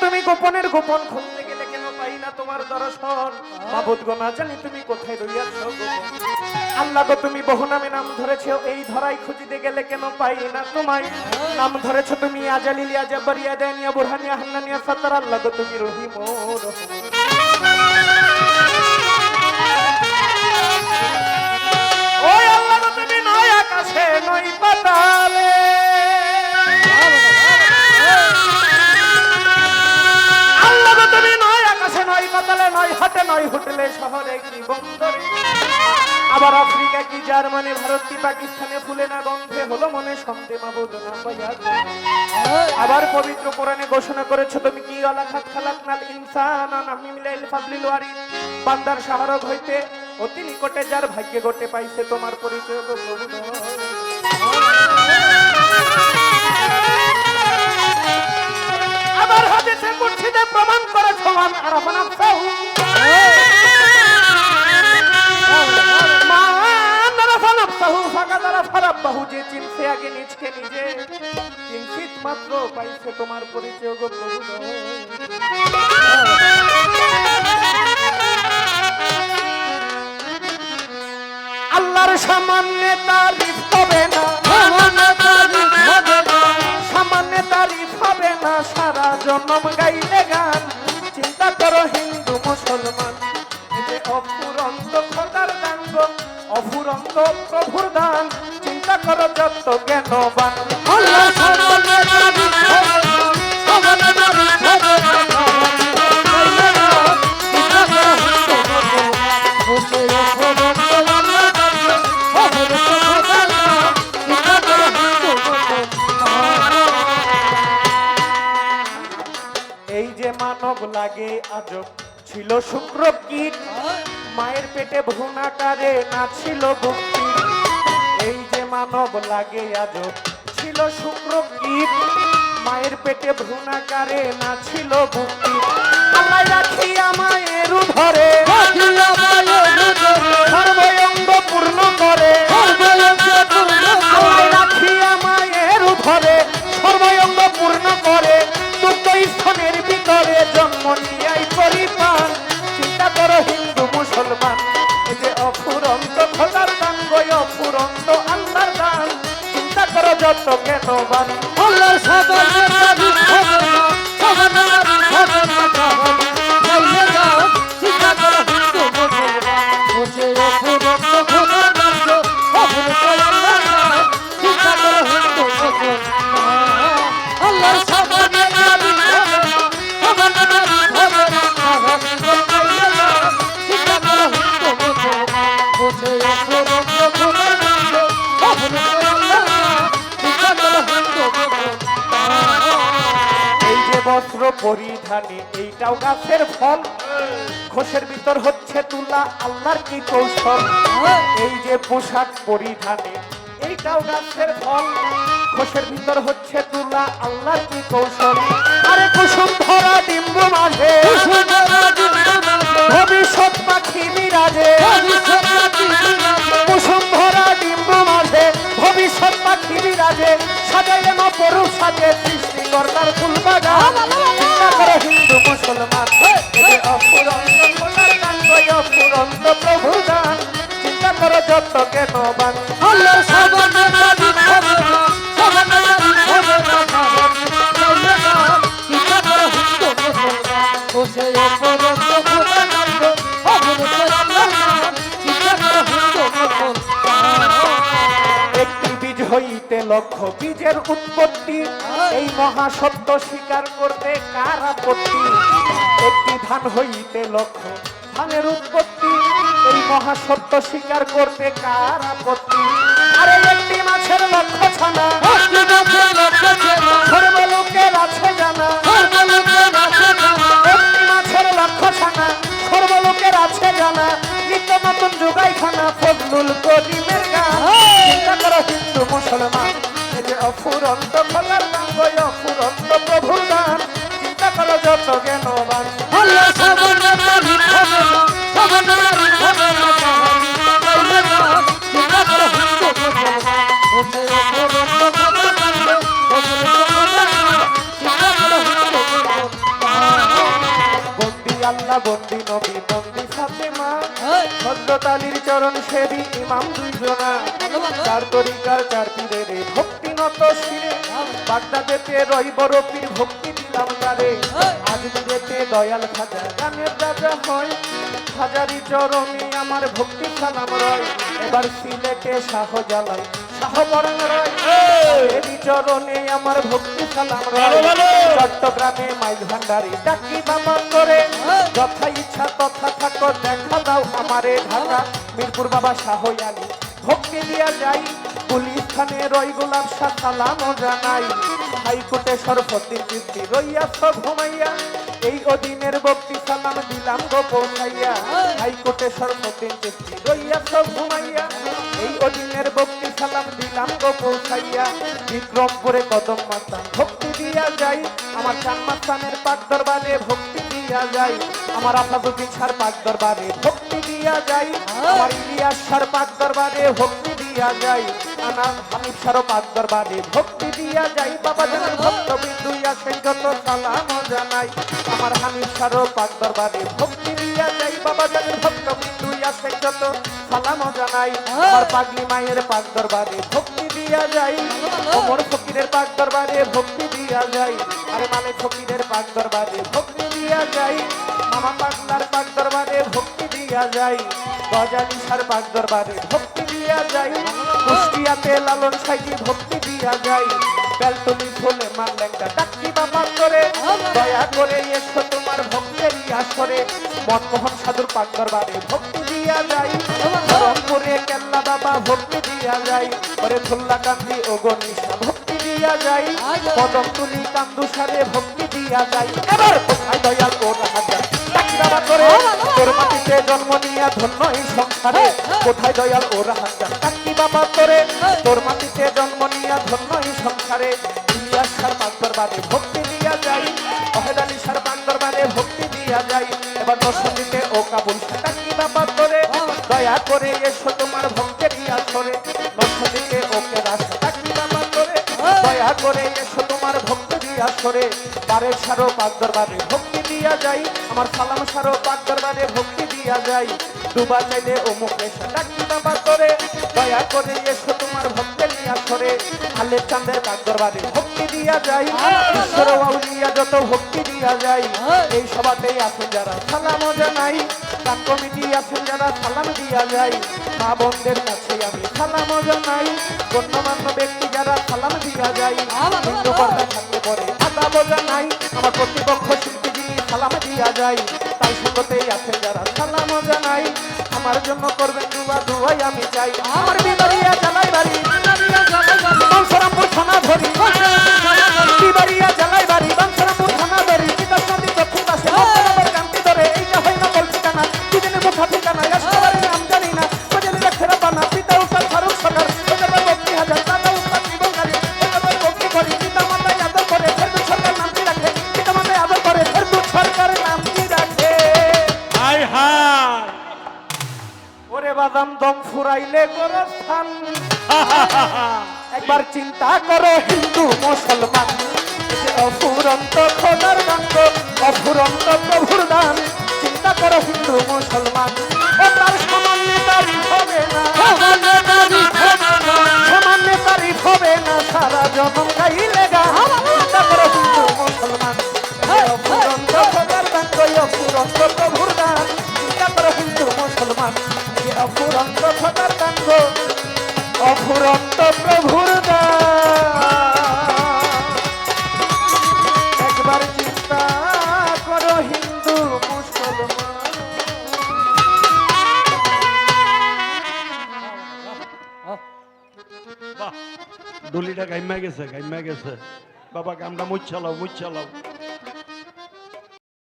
তুমি গোপনের গোপন খুঁজতে গেলে কেন পাই না তোমার দর্শন? মাবুদ গো, না জানি তুমি কোথায় রইয়াছো গো। আল্লাহ গো, তুমি বহু নামে নাম ধরেছো, এই ধরাই খুঁজিতে গেলে কেন পাই না তোমায়। নাম ধরেছো তুমি আজালিলিয়া, জাব্বারিয়া, দানিয়া, বুরহানিয়া, হান্নানিয়া, সাত্তার। আল্লাহ গো, তুমি রহিম ও রহিম। ওই আল্লাহ গো, তুমি নয় আকাশে নয় পাতালে, তুমি নয় আকাশে নয় পাতালে, নয় হাটে নয় হোটেলে, শহরে কি বন্দরে, আবার আফ্রিকা কি জার্মানি, ভারত কি পাকিস্তানে, ফুলে না গন্ধে হলো মনে সন্ধে মাবুদ না পাইয়া। আবার পবিত্র কোরআনে ঘোষণা করেছো তুমি কি আলাখাত খালাকনাল ইনসানা নামিমিলাইল ফাদলিল ওয়ারিদ, বান্দার শাহরগ হইতে অতি নিকটে যার ভাগ্যে গোটে পাইছে তোমার পরিচয় গো প্রভু। আবার হাদিসে কুদসিতে প্রমাণ করেছো মান আরাফা নাফসাহু, মান আরাফা নাফসাহু ফাকাদ আরাফা রাব্বাহু, যে চিনছে আগে নিজকে নিজে, কিঞ্চিত মাত্র পাইছে তোমার পরিচয় গো প্রভু। আল্লাহর সামান্যে তারিফ হবে না, সামান্যে তারিফ হবে না, সারা জন্ম গাইলে গান। চিন্তা করো হিন্দু মুসলমান, যে অফুরন্ত খোদার দান গো, অফুরন্ত প্রভুর দান। চিন্তা করো যত জ্ঞানবান, আল্লাহ সামান্যে তারিফ হবে না, সামান্যে তারিফ হবে না, এই যে মানব লাগে আজব ছিল শুক্র কীট, মায়ের পেটে ভ্রূণাকারে না ছিল বুদ্ধি। এই যে মানব লাগে আজব ছিল শুক্র কীট, মায়ের পেটে ভ্রূণাকারে না ছিল বুদ্ধি। আল্লাহ রাখিয়া মায়ের উদরে, সর্বঙ্গ পূর্ণ করে, আল্লাহ রাখিয়া মায়ের উদরে সর্বঙ্গ পূর্ণ করে, দুগ্ধ স্তনের ভিতরে জন্ম নিয়াই পরিপান। চিন্তা করো হিন্দু মুসলমান, এই যে অফুরন্ত খোদার দান গো, অফুরন্ত আল্লাহর দান। চিন্তা করো যত জ্ঞানবান, আল্লাহর সামান্যে তারিফ হবে না, সামান্যে তারিফ হবে না, চিন্তা করো হিন্দু মুসলমান, যে অফুরন্ত খোদার দান গো, অফুরন্ত আল্লাহর দান। চিন্তা করো হিন্দু মুসলমান, আল্লাহর সামান্যে তারিফ হবে না, সামান্যে তারিফ হবে না, চিন্তা করো হিন্দু মুসলমান, যে অফুরন্ত খোদার দান গো, অফুরন্ত আল্লাহর দান। চিন্তা করো হিন্দু মুসলমান। এই যে বস্ত্র পরিধানে এইটাও গাছের ফল, ঘোষের ভিতর হচ্ছে তুলা, আল্লাহর কি কৌশল। এই যে পোশাক পরিধানে এইটাও গাছের ফল, ঘোষের ভিতর হচ্ছে তুলা, আল্লাহর কি কৌশল। আরে কুসুম ভরা ডিম্ব মাঝে ভবিষ্যৎ পাখি বিরাজে, কুসুম ভরা ডিম্ব মাঝে ভবিষ্যৎ পাখি বিরাজে, সাজাইলে মপরূপ সাজে সৃষ্টিকর্তার ফুল বাগান। চিন্তা করে হিন্দু মুসলমান, অফুরন্ত খোদার দান গো, অফুরন্ত প্রভুর দান। চিন্তা করো যত জ্ঞানবান, আল্লাহ সামান্যে তারিফ হবে না, সামান্যে তারিফ হবে না, চিন্তা করো হিন্দু মুসলমান, সে অফুরন্ত খোদার দান গো, অফুরন্ত আল্লাহর দান। চিন্তা করো হিন্দু মুসলমান। একটি বীজ হইতে লক্ষ বীজের উৎপত্তি, এই মহাসত্য স্বীকার করতে কার আপত্তি। একটি ধান হইতে লক্ষ ধানের উৎপত্তি, এই মহাসত্য স্বীকার করতে কার আপত্তি। আরে একটি মাছের লক্ষ ছানা, সর্বলোকের আছে জানা, একটি মাছের লক্ষ ছানা, সর্বলোকের আছে জানা, নিত্য নতুন যোগাই খানা, ফজলুল করিমের গান। চিন্তা করো হিন্দু মুসলমান, এই যে অফুরন্ত খোদার দান গো, অফুরন্ত প্রভুর দান। চিন্তা করো যত জ্ঞানবান, আল্লাহ সামান্যে তারিফ হবে না, সামান্যে তারিফ হবে না, চিন্তা করো হিন্দু মুসলমান, অফুরন্ত খোদার কাণ্ড বছরে চোখে দেখা চিন্তা করো হিন্দু বন্দি আল্লাহ বন্দি নবী বন্দি ফাতেমা হযরত আলীর চরণ সেবী ইমাম দুইজনা চার তরিকার চার পীরের ভক্তি নত শিরে বাগদাদেতে রইবড় পীর ভক্তি দিলাম তারে আজমিরেতে দয়াল খাজা গানের রাজা হয় হাজারি চরণে আমার ভক্তি সালাম রয় এবার সিলেটে শাহজালাল শাহপরাণ রয় এরই চরণে আমার ভক্তি সালাম রয় চট্টগ্রামে মাইল ভান্ডারি ডাকি বাবা করে যথা ইচ্ছা তথা থাকো দেখা দাও আমারে ঢাকা মিরপুর বাবা শাহ আলী ভক্তি দিয়া যাই পুলিশ থানে রই গোলাপ শাহ সালামও জানাই হাইকোর্টে সরফদ্দিন কীর্তি রইয়াছ ঘুমাইয়া এই অধীনের ভক্তি সালাম দিলাম গো পৌঁছাইয়া হাইকোর্টে সরফদ্দিন কীর্তি রইয়াছ ঘুমাইয়া এই অধীনের ভক্তি সালাম দিলাম গো পৌঁছাইয়া বিক্রমপুরে কদম মাস্তান ভক্তি দিয়া যাই আমার চান মাস্তানের পাক দরবারে ভক্তি দিয়া যাই আমার আফাজুদ্দিন সার পাক দরবারে ভক্তি দিয়া যাই আমার ইলিয়াস সার পাক দরবারে ভক্তি দিয়া যাই আমার হামিদ সার পাক দরবারে ভক্তি দিয়া যাই বাবা জানের ভক্ত বিন্দু আসেন যত সালাম জানাই আমার হামিদ সার পাক দরবারে ভক্তি দিয়া যাই বাবা জানের ভক্ত বিন্দু আসেন যত সালাম জানাই আমার পাগলি মায়ের পাক দরবারে ভক্তি দিয়া যাই ওমর ফকিরের পাক দরবারে ভক্তি দিয়া যাই আরে মালিক ফকিরের পাক দরবারে ভক্তি দিয়া যাই মামা পাগলার পাক দরবারে ভক্তি দিয়া যাই গজালি সার পাক দরবারে ভক্তি দিয়া যাই কুষ্টিয়াতে লালন সাইজি ভক্তি দিয়া যাই বেলটুলি ফুলে মারলেঙ্গা ডাকি বাবা করে দয়া করে এসো তোমার ভক্তের আসরে মনমোহন সাধুর পাক দরবারে ভক্তি দিয়া যাই রংপুরে কেল্লা বাবা ভক্তি দিয়া যাই ওরে ফুল্লা কান্দি ও গণিসা ভক্তি দিয়া যাই কদম তুলি কান্দু সারে ভক্তি দিয়া যাই এবার কোথায় দয়াল ওর হাজার ডাকি বাবা করে তোর মাটিতে জন্ম নিয়া ধন্য এই সংসারে কোথায় দয়াল ওর হাজার ডাকি বাবা করে তোর মাটিতে জন্ম নিয়া ধন্য এই সংসারে ইলিয়াস সার পাক দরবারে ভক্তি দিয়া যাই ওহেদ আলী সার পাক দরবারে ভক্তি দিয়া যাই এবার নরসিংদীতে ও কাবুল ডাকি বাবা করে দয়া করে এসো তোমার ভক্তের আসরে নরসিংদীতে ওকে রাস্তা ডাকি বাবা করে দয়া করে এসো তোমার ভক্তের আসরে বারের সারো পাক দরবারে ভক্তি দিয়া যাই আমার সালাম সারো পাক দরবারে ভক্তি দিয়া যাই ডুবা চাইলে ও মুখে ডাকি বাবা করে দয়া করে এসো তোমার ভক্তের আসরে আলের চাঁদের পাক দরবারে ভক্তি দিয়া যাই ঈশ্বর আউলিয়া যত ভক্তি দিয়া যাই এই সভাতেই আছেন যারা সালাম জানাই গান কমিটি আছেন যারা সালাম দিয়া যাই মা বোনদের কাছে আমি সালাম জানাই গণ্যমান্য ব্যক্তি যারা সালাম দিয়া যাই হিন্দু পর্দা থাকলে পরে আদাব জানাই আমার প্রতিপক্ষ শিল্পী যিনি সালাম দিয়া যাই তাই সঙ্গতেই আছেন যারা সালাম জানাই আমার জন্য করবেন দুয়া দুয়াই আমি চাই আমার বিবারিয়া জ্বালাই বাড়ি বাঞ্ছারামপুর থানা ধরি বিবারিয়া জ্বালাই বাড়ি বাঞ্ছারামপুর থানা ধরি পিতার নদী দক্ষিণ পাশে কান্তি ধরে এইটা হয় না বল ঠিকানা দুদিনের কথা ঠিকানা এসবারের নাম জানি না বজেলি রেখেরা পানা পিতা উস্তাদ ফারুক সরকার ওদের ভক্তি হাজার দাদা উস্তাদ জীবনকারী ওদের ভক্তি করি পিতা মাতায় আদর করে ফেরদুস সরকার নাম কি রাখে পিতা মাতায় আদর করে ফেরদুস সরকারের নাম কি রাখে হাই হাই ওরে বাদাম দম ফুরাইলে গোরস্থান একবার চিন্তা করো হিন্দু মুসলমান অফুরন্ত খোদার বাক্য অফুরন্ত প্রভুর দান চিন্তা করো হিন্দু মুসলমান ও তার সামান্য তারিফ হবে না সামান্য তারিফ হবে না সারা জনম গাইলে গান চিন্তা করো হিন্দু মুসলমান অফুরন্ত খোদার বাক্য অফুরন্ত প্রভুর দান চিন্তা করো হিন্দু মুসলমান অফুরন্ত খোদার বাক্য অফুরন্ত প্রভুর একবার চিন্তা করো হিন্দু মুসলমান বাহ ডুলিটা গাইমা গেছে বাবা গামটা মুচ্ছালাও